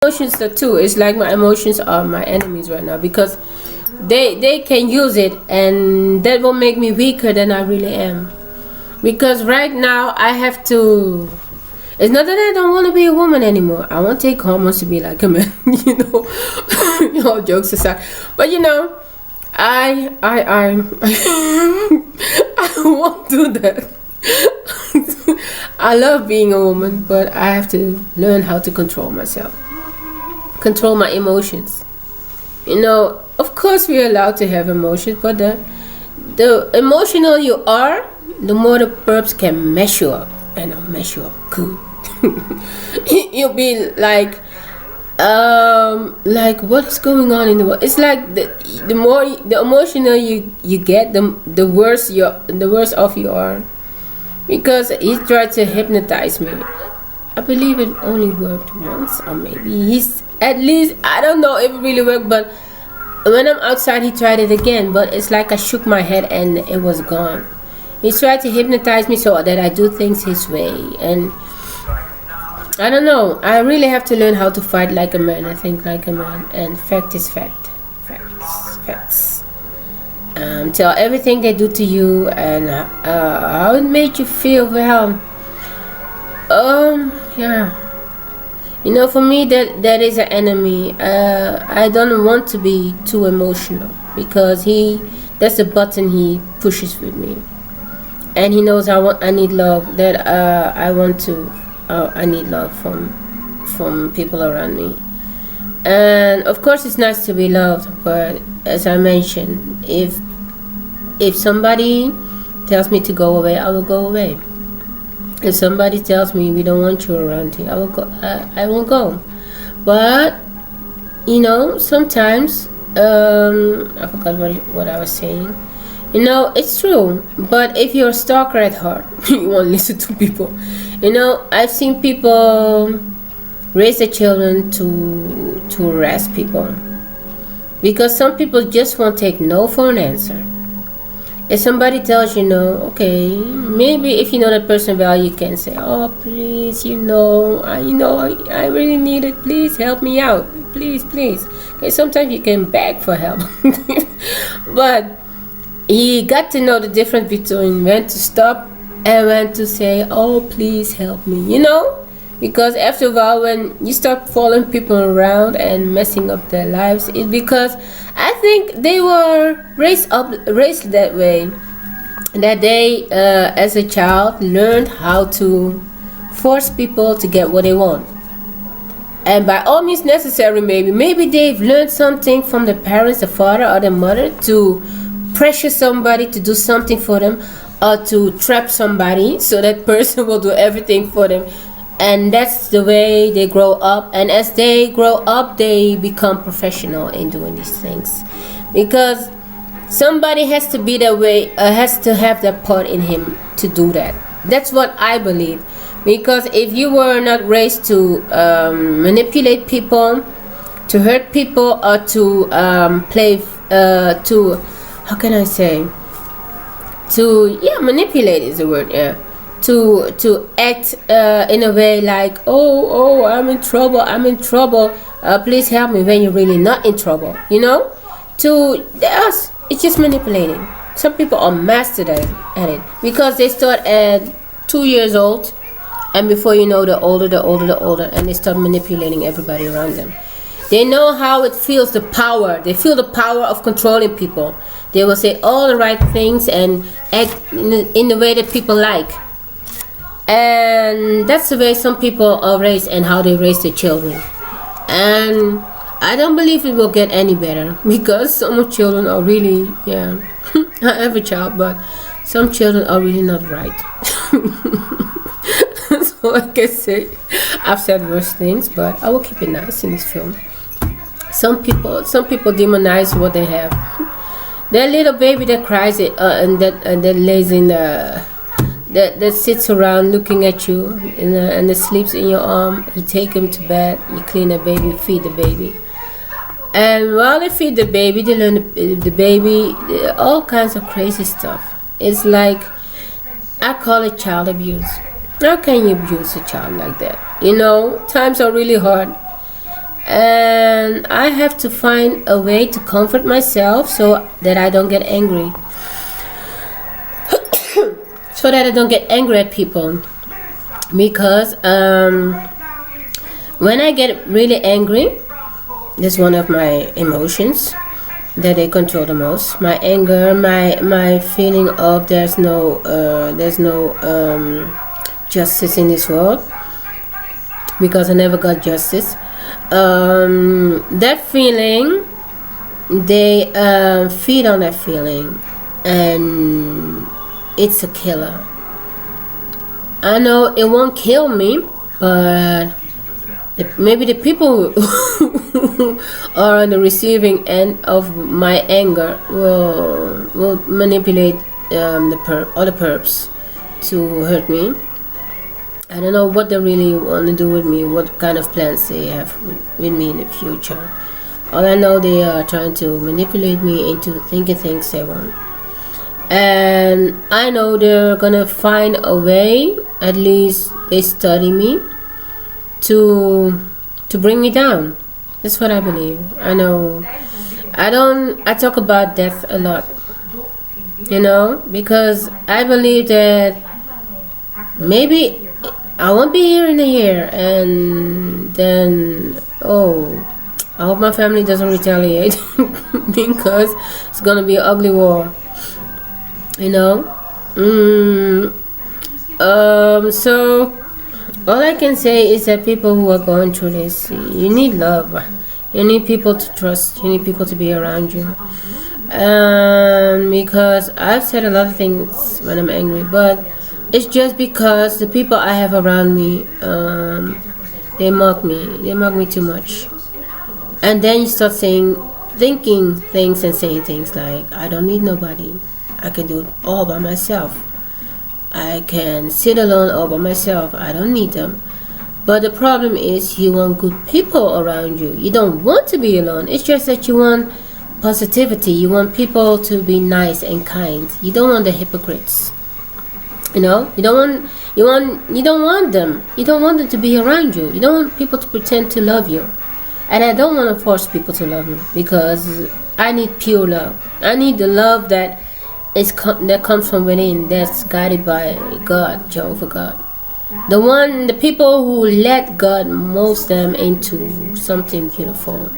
emotions too. It's like my emotions are my enemies right now because they can use it, and that will make me weaker than I really am. Because right now I have to. It's not that I don't want to be a woman anymore. I won't take hormones to be like a man. All jokes aside, but I I won't do that. I love being a woman, but I have to learn how to control myself, control my emotions. Of course we're allowed to have emotions, but the emotional you are, the more the perps can mess you up, and I'll mess you up good. You'll be like what is going on in the world. It's like the more the emotional you get, the worse off you are. Because he tried to hypnotize me. I believe it only worked once, or maybe he's at least, I don't know if it really worked, but when I'm outside he tried it again, but it's like I shook my head and it was gone. He tried to hypnotize me so that I do things his way, and I don't know. I really have to learn how to fight like a man. I think like a man, and fact is fact. Facts. Tell everything they do to you and how it made you feel. Well, yeah. For me that is an enemy. I don't want to be too emotional because that's the button he pushes with me, and he knows I need love. That I need love from people around me. And of course it's nice to be loved, but as I mentioned, if somebody tells me to go away, I will go away. If somebody tells me we don't want you around here, I will go. I won't go. But sometimes I forgot what I was saying. It's true. But if you're a stalker at heart, you won't listen to people. I've seen people raise their children to harass people, because some people just won't take no for an answer. If somebody tells okay, maybe if you know that person well, you can say, oh please, I really need it, please help me out, please. Okay, sometimes you can beg for help. But you got to know the difference between when to stop and when to say, oh please help me, because after a while when you start following people around and messing up their lives, it's because I think they were raised that way, that they as a child learned how to force people to get what they want. And by all means necessary, maybe they've learned something from the parents, the father or the mother, to pressure somebody to do something for them, or to trap somebody so that person will do everything for them. And that's the way they grow up, and as they grow up they become professional in doing these things, because somebody has to be that way, has to have that part in him to do that. That's what I believe. Because if you were not raised to manipulate people, to hurt people, or to how can I say, manipulate is the word, to act in a way like, oh I'm in trouble, please help me, when you're really not in trouble, it's just manipulating. Some people are mastered at it because they start at 2 years old, and before you know, they're older, and they start manipulating everybody around them. They know how it feels, the power. They feel the power of controlling people. They will say all the right things and act in the way that people like. And that's the way some people are raised and how they raise their children. And I don't believe it will get any better, because some children are really, I have a child, but some children are really not right. So I can say I've said worse things, but I will keep it nice in this film. Some people demonize what they have. That little baby that cries and that lays in that sits around looking at you and that sleeps in your arm. You take him to bed, you clean the baby, feed the baby, and while they feed the baby, they learn the baby all kinds of crazy stuff. It's like, I call it child abuse. How can you abuse a child like that? Times are really hard. and I have to find a way to comfort myself so that I don't get angry. So that I don't get angry at people, because when I get really angry, that's one of my emotions that they control the most. My anger, my feeling of there's no justice in this world, because I never got justice. That feeling, they feed on that feeling, and it's a killer. I know it won't kill me, but maybe the people who are on the receiving end of my anger will manipulate other perps to hurt me. I don't know what they really want to do with me, what kind of plans they have with me in the future. All I know, they are trying to manipulate me into thinking things they want. And I know they're gonna find a way, at least they study me, to bring me down. That's what I believe. I know. I talk about death a lot, because I believe that maybe I won't be here in a year, and then I hope my family doesn't retaliate because it's gonna be an ugly war. So all I can say is that people who are going through this, you need love, you need people to trust, you need people to be around you. Because I've said a lot of things when I'm angry, but it's just because the people I have around me, they mock me too much. And then you start thinking things and saying things like, I don't need nobody, I can do it all by myself. I can sit alone all by myself. I don't need them. But the problem is, you want good people around you. You don't want to be alone. It's just that you want positivity. You want people to be nice and kind. You don't want the hypocrites. You don't want them. You don't want them to be around you. You don't want people to pretend to love you. And I don't want to force people to love me, because I need pure love. I need the love that comes from within, that's guided by God, Jehovah God. The people who let God mold them into something beautiful,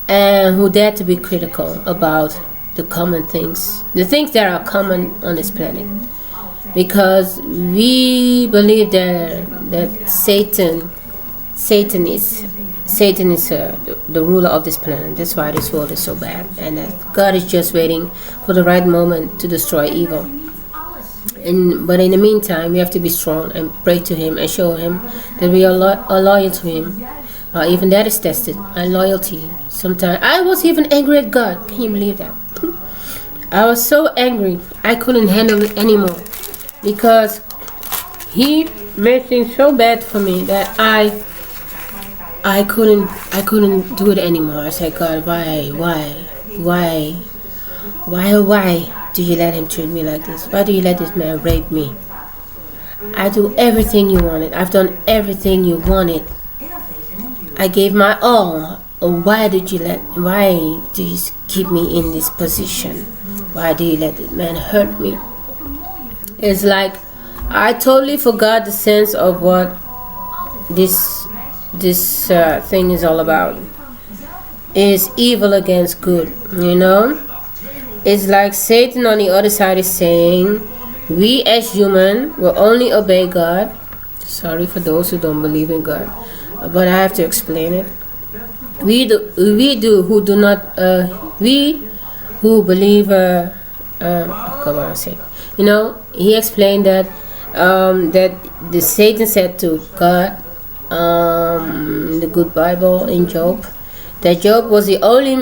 and who dare to be critical about the common things, the things that are common on this planet. Because we believe that Satan is the ruler of this planet. That's why this world is so bad, and that God is just waiting for the right moment to destroy evil. But in the meantime, we have to be strong and pray to Him and show Him that we are loyal to Him. Even that is tested. Our loyalty. Sometimes I was even angry at God. Can you believe that? I was so angry, I couldn't handle it anymore, because He made things so bad for me that I couldn't do it anymore. I said, God, why do you let him treat me like this? Why do you let this man rape me? I do everything you wanted. I've done everything you wanted. I gave my all. Why do you keep me in this position? Why do you let this man hurt me? It's like I totally forgot the sense of what this thing is all about. Is evil against good, It's like Satan on the other side is saying, we as human will only obey God. Sorry for those who don't believe in God, but I have to explain it. We who believe, come on, say, he explained that the Satan said to God, the good Bible in Job, that Job was the only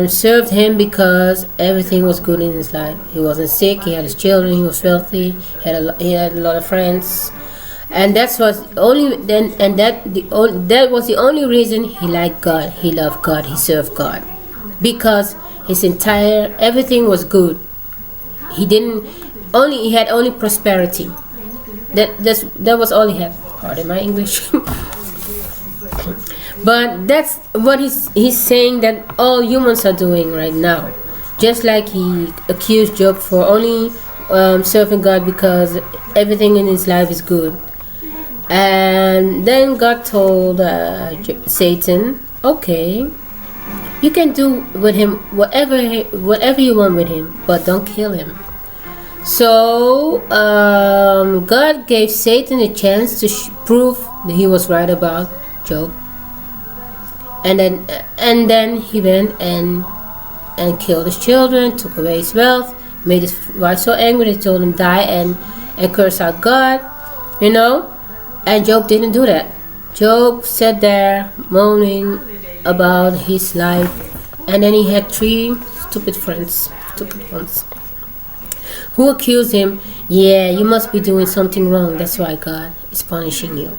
served him because everything was good in his life. He wasn't sick. He had his children. He was wealthy. He had a lot of friends, and that was the only reason he liked God. He loved God. He served God because everything was good. He had only prosperity. That was all he had. Pardon my English. But that's what he's saying that all humans are doing right now. Just like he accused Job for only serving God because everything in his life is good. And then God told Satan, okay, you can do with him whatever you want with him, but don't kill him. So God gave Satan a chance to prove that he was right about Job. And then he went and killed his children, took away his wealth, made his wife so angry they told him die and curse out God, you know. And Job didn't do that. Job sat there moaning about his life, and then he had 3 stupid ones, who accused him, yeah, you must be doing something wrong, that's why God is punishing you.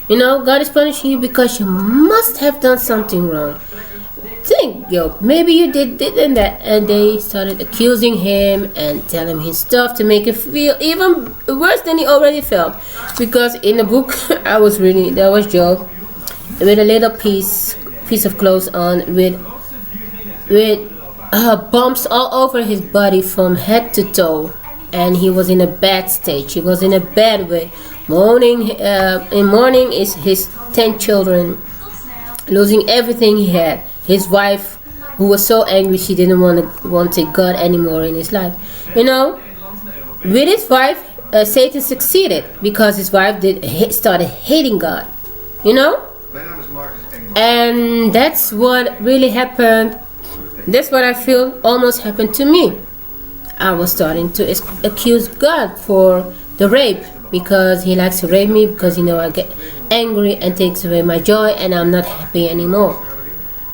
You know, God is punishing you because you must have done something wrong. Think, yo, maybe you did that. And they started accusing him and telling him stuff to make him feel even worse than he already felt. Because in the book I was reading, there was Job with a little piece of clothes on, with bumps all over his body from head to toe, and he was in a bad stage. He was in a bad way. Mourning is his 10 children, losing everything he had. His wife, who was so angry she didn't want God anymore in his life. You know, with his wife, Satan succeeded because his wife started hating God. You know, and that's what really happened. That's what I feel almost happened to me. I was starting to accuse God for the rape, because he likes to rape me, because I get angry and takes away my joy and I'm not happy anymore,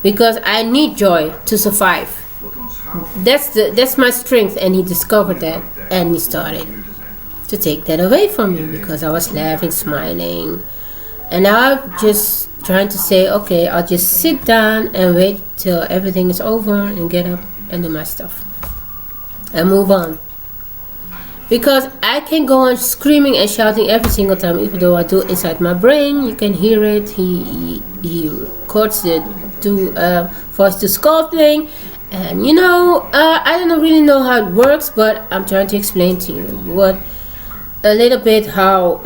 because I need joy to survive. That's my strength, and he discovered that, and he started to take that away from me because I was laughing, smiling, and now I'm just trying to say, okay, I'll just sit down and wait till everything is over and get up and do my stuff and move on. Because I can go on screaming and shouting every single time, even though I do it inside my brain. You can hear it. He records it to voice to skull thing, and I don't really know how it works, but I'm trying to explain to you a little bit how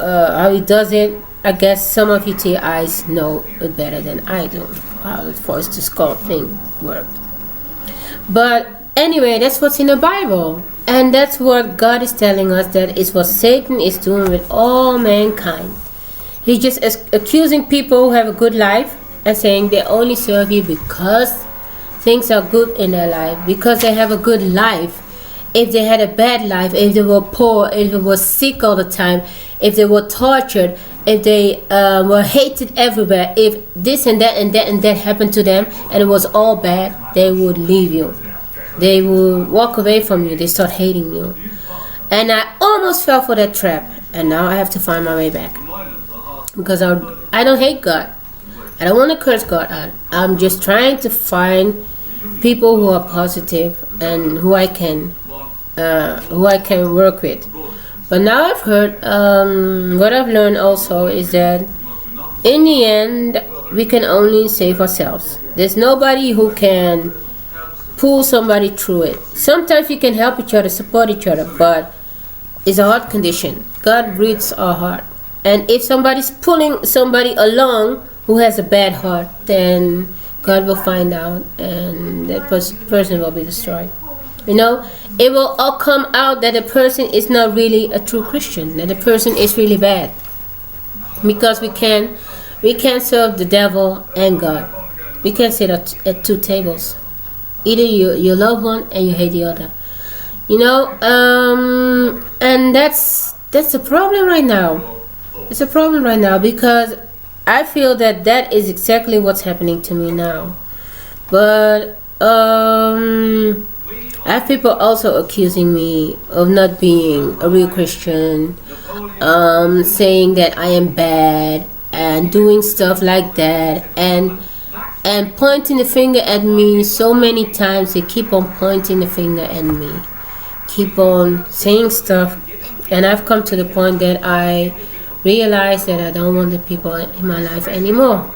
he does it. I guess some of you TIs know it better than I do, how the voice to skull thing worked. But anyway, that's what's in the Bible. And that's what God is telling us, that is what Satan is doing with all mankind. He's just accusing people who have a good life and saying they only serve you because things are good in their life, because they have a good life. If they had a bad life, if they were poor, if they were sick all the time, if they were tortured, if they were hated everywhere, if this and that and that and that happened to them and it was all bad, they would leave you. They will walk away from you. They start hating you. And I almost fell for that trap. And now I have to find my way back. Because I don't hate God. I don't want to curse God out. I'm just trying to find people who are positive and who I can work with. But now I've heard, what I've learned also is that in the end, we can only save ourselves. There's nobody who can pull somebody through it. Sometimes we can help each other, support each other, but it's a heart condition. God reads our heart. And if somebody's pulling somebody along who has a bad heart, then God will find out and that person will be destroyed. It will all come out that the person is not really a true Christian, that the person is really bad. Because we can't serve the devil and God. We can't sit at 2 tables. Either you love one and you hate the other. And that's a problem right now. It's a problem right now because I feel that is exactly what's happening to me now. But I have people also accusing me of not being a real Christian, saying that I am bad and doing stuff like that, and pointing the finger at me so many times. They keep on pointing the finger at me, keep on saying stuff, and I've come to the point that I realize that I don't want the people in my life anymore.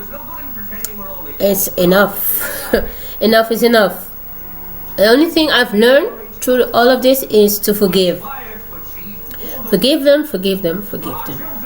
it's enough. Enough is enough. The only thing I've learned through all of this is to forgive. Forgive them, forgive them, forgive them.